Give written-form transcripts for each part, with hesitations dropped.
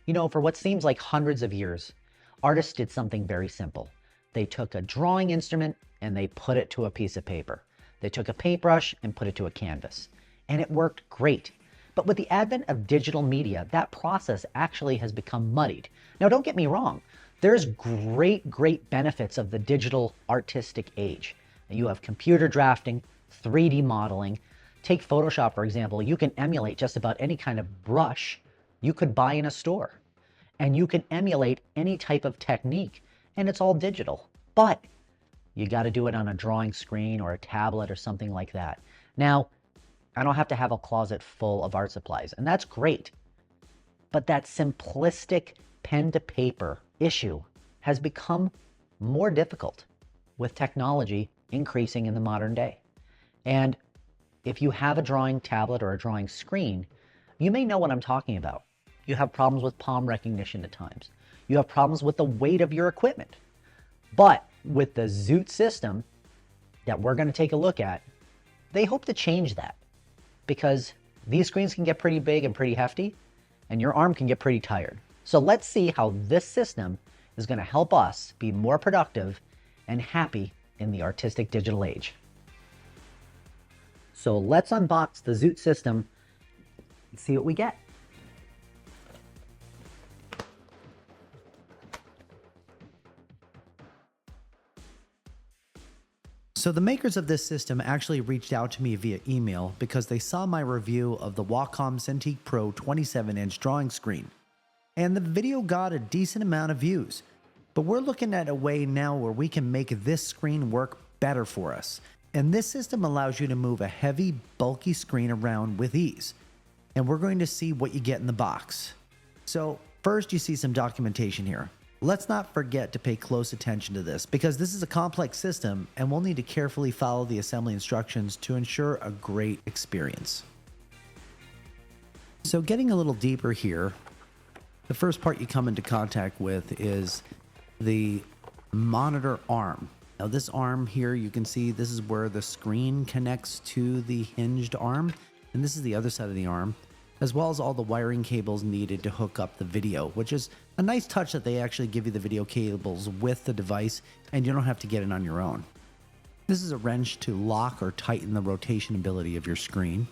You know, for what seems like hundreds of years, artists did something very simple. They took a drawing instrument and they put it to a piece of paper. They took a paintbrush and put it to a canvas. And it worked great. But with the advent of digital media, that process actually has become muddied. Now, don't get me wrong. There's great benefits of the digital artistic age. You have computer drafting, 3D modeling. Take Photoshop, for example. You can emulate just about any kind of brush you could buy in a store. And you can emulate any type of technique, and it's all digital. But you got to do it on a drawing screen or a tablet or something like that. Now, I don't have to have a closet full of art supplies, and that's great. But that simplistic pen to paper issue has become more difficult with technology increasing in the modern day. And if you have a drawing tablet or a drawing screen, you may know what I'm talking about. You have problems with palm recognition at times. You have problems with the weight of your equipment. But with the Xoot system that we're going to take a look at, they hope to change that, because these screens can get pretty big and pretty hefty, and your arm can get pretty tired. So let's see how this system is going to help us be more productive and happy in the artistic digital age. So let's unbox the Xoot system and see what we get. So the makers of this system actually reached out to me via email because they saw my review of the Wacom Cintiq Pro 27-inch drawing screen. And the video got a decent amount of views. But we're looking at a way now where we can make this screen work better for us. And this system allows you to move a heavy, bulky screen around with ease. And we're going to see what you get in the box. So first you see some documentation here. Let's not forget to pay close attention to this, because this is a complex system and we'll need to carefully follow the assembly instructions to ensure a great experience. So getting a little deeper here, the first part you come into contact with is the monitor arm. Now this arm here, you can see this is where the screen connects to the hinged arm, and this is the other side of the arm, as well as all the wiring cables needed to hook up the video, which is a nice touch that they actually give you the video cables with the device and you don't have to get it on your own. This is a wrench to lock or tighten the rotation ability of your screen.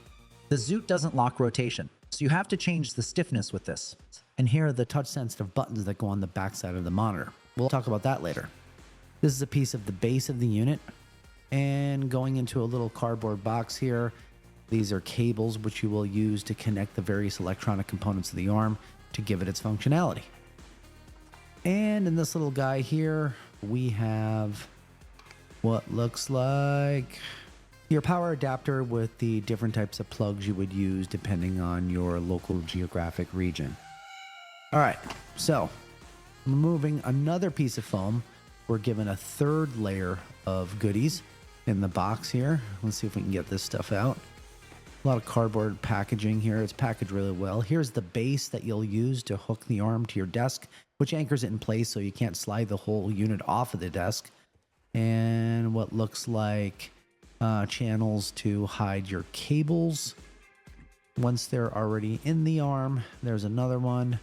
The Xoot doesn't lock rotation, so you have to change the stiffness with this. And here are the touch sensitive buttons that go on the back side of the monitor. We'll talk about that later. This is a piece of the base of the unit, and going into a little cardboard box here, these are cables which you will use to connect the various electronic components of the arm to give it its functionality. And in this little guy here, we have what looks like your power adapter with the different types of plugs you would use depending on your local geographic region. All right, so removing another piece of foam, we're given a third layer of goodies in the box here. Let's see if we can get this stuff out. A lot of cardboard packaging here. It's packaged really well. Here's the base that you'll use to hook the arm to your desk, which anchors it in place so you can't slide the whole unit off of the desk. And what looks like channels to hide your cables. Once they're already in the arm, there's another one.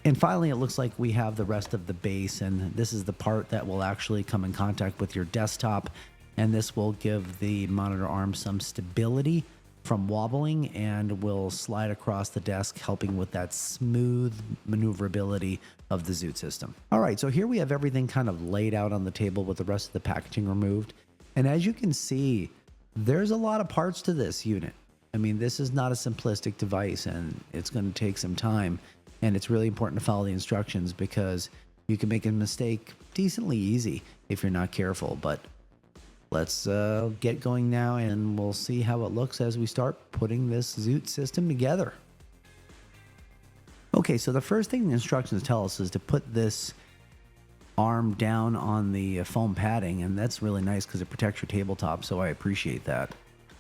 And finally, it looks like we have the rest of the base, and this is the part that will actually come in contact with your desktop, and this will give the monitor arm some stability from wobbling and will slide across the desk, helping with that smooth maneuverability of the Xoot system. All right, so here we have everything kind of laid out on the table with the rest of the packaging removed. And as you can see, there's a lot of parts to this unit. I mean, this is not a simplistic device, and it's going to take some time. And it's really important to follow the instructions because you can make a mistake decently easy if you're not careful. But let's get going now, and we'll see how it looks as we start putting this Xoot system together. Okay, so the first thing the instructions tell us is to put this arm down on the foam padding, and that's really nice because it protects your tabletop, so I appreciate that.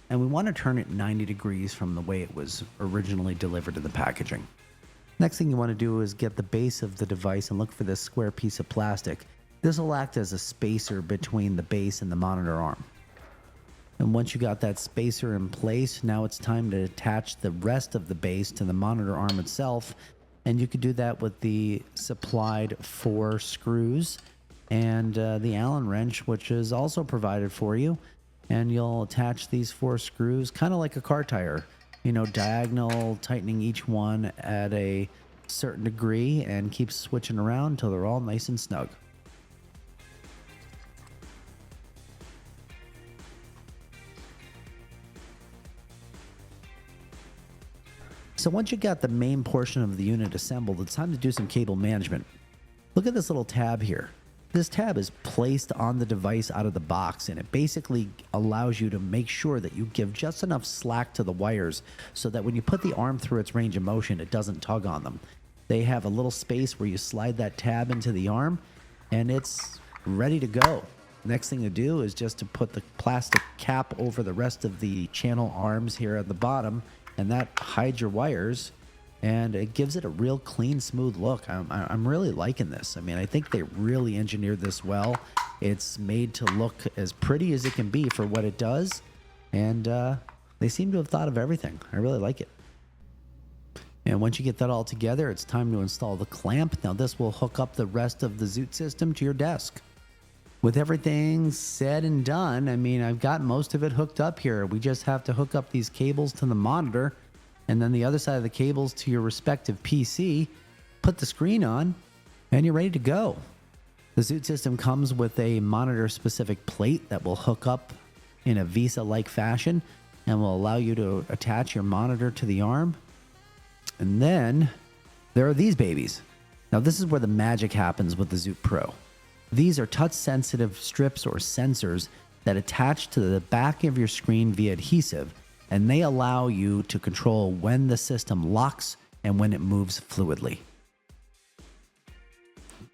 And we want to turn it 90 degrees from the way it was originally delivered in the packaging. Next thing you want to do is get the base of the device and look for this square piece of plastic. This will act as a spacer between the base and the monitor arm. And once you got that spacer in place, now it's time to attach the rest of the base to the monitor arm itself. And you could do that with the supplied 4 screws and the Allen wrench, which is also provided for you. And you'll attach these 4 screws kind of like a car tire, you know, diagonal, tightening each one at a certain degree and keep switching around until they're all nice and snug. So once you got the main portion of the unit assembled, it's time to do some cable management. Look at this little tab here. This tab is placed on the device out of the box, and it basically allows you to make sure that you give just enough slack to the wires so that when you put the arm through its range of motion, it doesn't tug on them. They have a little space where you slide that tab into the arm, and it's ready to go. Next thing to do is just to put the plastic cap over the rest of the channel arms here at the bottom, and that hides your wires, and it gives it a real clean, smooth look. I'm really liking this. I mean, I think they really engineered this well. It's made to look as pretty as it can be for what it does, and they seem to have thought of everything. I really like it. And once you get that all together, it's time to install the clamp. Now this will hook up the rest of the Xoot system to your desk. With everything said and done, I mean, I've got most of it hooked up here. We just have to hook up these cables to the monitor, and then the other side of the cables to your respective PC, put the screen on, and you're ready to go. The Xoot system comes with a monitor-specific plate that will hook up in a Visa-like fashion and will allow you to attach your monitor to the arm. And then there are these babies. Now this is where the magic happens with the Xoot Pro. These are touch-sensitive strips or sensors that attach to the back of your screen via adhesive, and they allow you to control when the system locks and when it moves fluidly.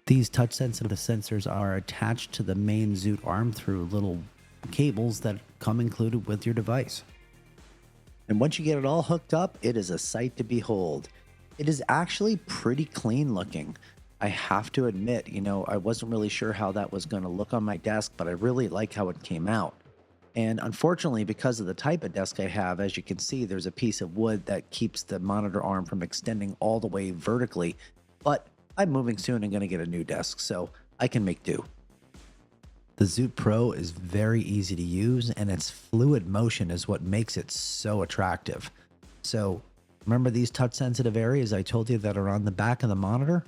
These touch-sensitive sensors are attached to the main Xoot arm through little cables that come included with your device. And once you get it all hooked up, it is a sight to behold. It is actually pretty clean looking. I have to admit, you know, I wasn't really sure how that was going to look on my desk, but I really like how it came out. And unfortunately, because of the type of desk I have, as you can see, there's a piece of wood that keeps the monitor arm from extending all the way vertically. But I'm moving soon and going to get a new desk, so I can make do. The Xoot Pro is very easy to use, and its fluid motion is what makes it so attractive. So remember these touch-sensitive areas I told you that are on the back of the monitor?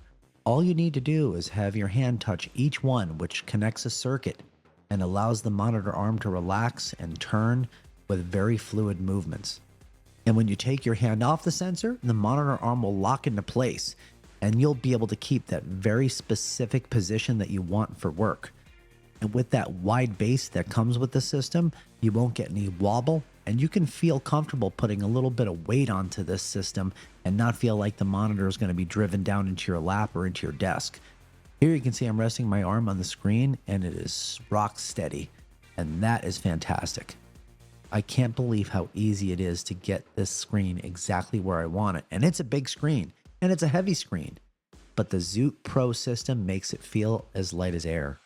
All you need to do is have your hand touch each one, which connects a circuit and allows the monitor arm to relax and turn with very fluid movements. And when you take your hand off the sensor, the monitor arm will lock into place, and you'll be able to keep that very specific position that you want for work. And with that wide base that comes with the system, you won't get any wobble, and you can feel comfortable putting a little bit of weight onto this system and not feel like the monitor is going to be driven down into your lap or into your desk. Here you can see I'm resting my arm on the screen, and it is rock steady, and that is fantastic. I can't believe how easy it is to get this screen exactly where I want it. And it's a big screen, and it's a heavy screen, but the Xoot Pro system makes it feel as light as air.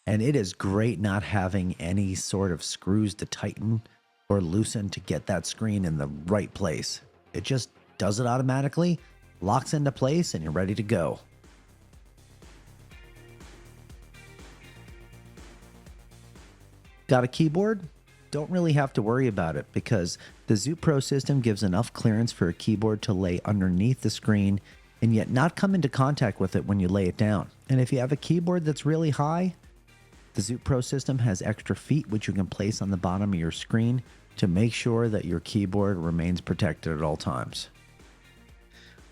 And it is great not having any sort of screws to tighten or loosen to get that screen in the right place. It just does it automatically, locks into place, and you're ready to go. Got a keyboard? Don't really have to worry about it because the Xoot Pro system gives enough clearance for a keyboard to lay underneath the screen and yet not come into contact with it when you lay it down. And if you have a keyboard that's really high, the Xoot Pro system has extra feet which you can place on the bottom of your screen to make sure that your keyboard remains protected at all times.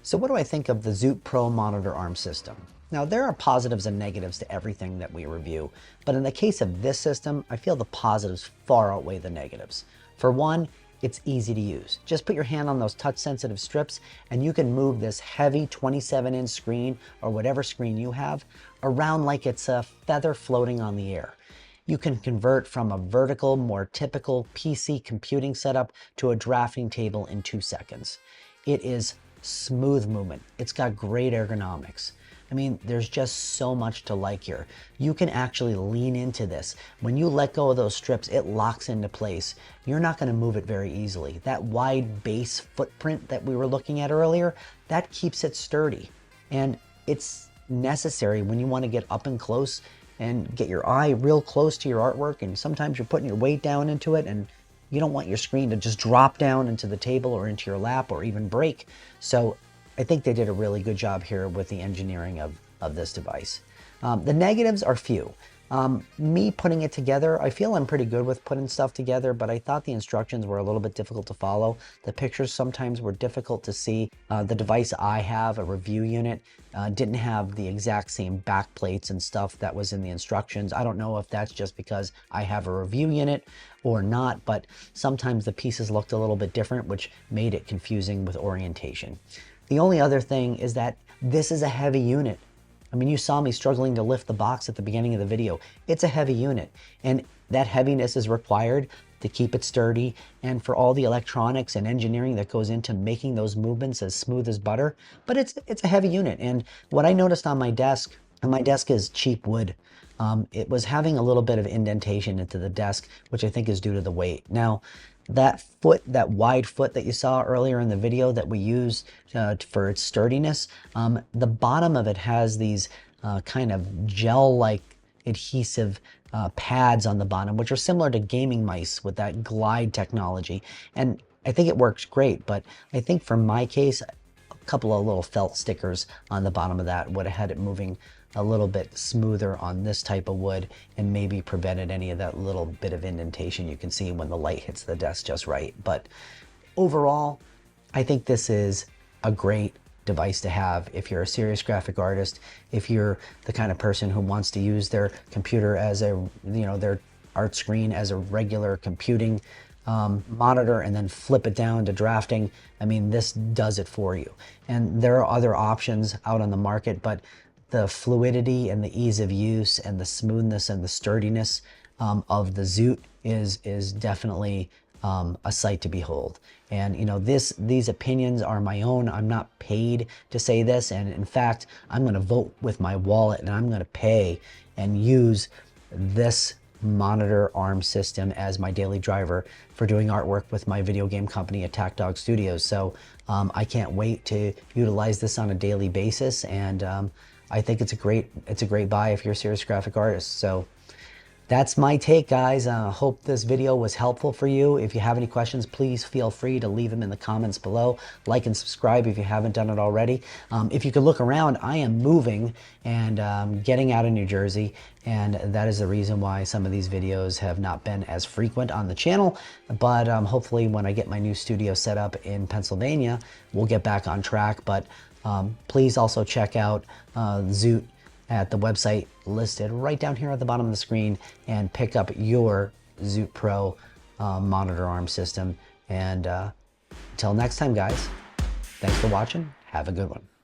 So what do I think of the Xoot Pro monitor arm system? Now, there are positives and negatives to everything that we review, but in the case of this system, I feel the positives far outweigh the negatives. For one, it's easy to use. Just put your hand on those touch-sensitive strips and you can move this heavy 27-inch screen or whatever screen you have around like it's a feather floating on the air. You can convert from a vertical, more typical PC computing setup to a drafting table in 2 seconds. It is smooth movement. It's got great ergonomics. I mean, there's just so much to like here. You can actually lean into this. When you let go of those strips, it locks into place. You're not going to move it very easily. That wide base footprint that we were looking at earlier, that keeps it sturdy. And it's necessary when you want to get up and close and get your eye real close to your artwork, and sometimes you're putting your weight down into it and you don't want your screen to just drop down into the table or into your lap or even break. So I think they did a really good job here with the engineering of this device. The negatives are few. Me putting it together, I feel I'm pretty good with putting stuff together, but I thought the instructions were a little bit difficult to follow. The pictures sometimes were difficult to see. The device I have, a review unit, didn't have the exact same back plates and stuff that was in the instructions. I don't know if that's just because I have a review unit or not, but sometimes the pieces looked a little bit different, which made it confusing with orientation. The only other thing is that this is a heavy unit. I mean, you saw me struggling to lift the box at the beginning of the video. It's a heavy unit, and that heaviness is required to keep it sturdy and for all the electronics and engineering that goes into making those movements as smooth as butter. But it's a heavy unit, and what I noticed on my desk, and my desk is cheap wood, it was having a little bit of indentation into the desk, which I think is due to the weight. Now, that foot, that wide foot that you saw earlier in the video that we use for its sturdiness, the bottom of it has these kind of gel-like adhesive pads on the bottom, which are similar to gaming mice with that glide technology. And I think it works great, but I think for my case, a couple of little felt stickers on the bottom of that would have had it moving a little bit smoother on this type of wood and maybe prevented any of that little bit of indentation you can see when the light hits the desk just right. But overall, I think this is a great device to have if you're a serious graphic artist, if you're the kind of person who wants to use their computer as a, their art screen as a regular computing monitor and then flip it down to drafting. I mean, this does it for you. And there are other options out on the market, but the fluidity and the ease of use and the smoothness and the sturdiness of the Xoot is definitely a sight to behold. And these opinions are my own. I'm not paid to say this, and in fact, I'm going to vote with my wallet, and I'm going to pay and use this monitor arm system as my daily driver for doing artwork with my video game company, Attack Dog Studios. So I can't wait to utilize this on a daily basis, and I think it's a great buy if you're a serious graphic artist. So that's my take, guys. Hope this video was helpful for you. If you have any questions, please feel free to leave them in the comments below. Like and subscribe if you haven't done it already. If you could look around, I am moving and getting out of New Jersey, and that is the reason why some of these videos have not been as frequent on the channel. But hopefully when I get my new studio set up in Pennsylvania, we'll get back on track. But please also check out Xoot at the website listed right down here at the bottom of the screen and pick up your Xoot Pro monitor arm system. And until next time, guys, thanks for watching. Have a good one.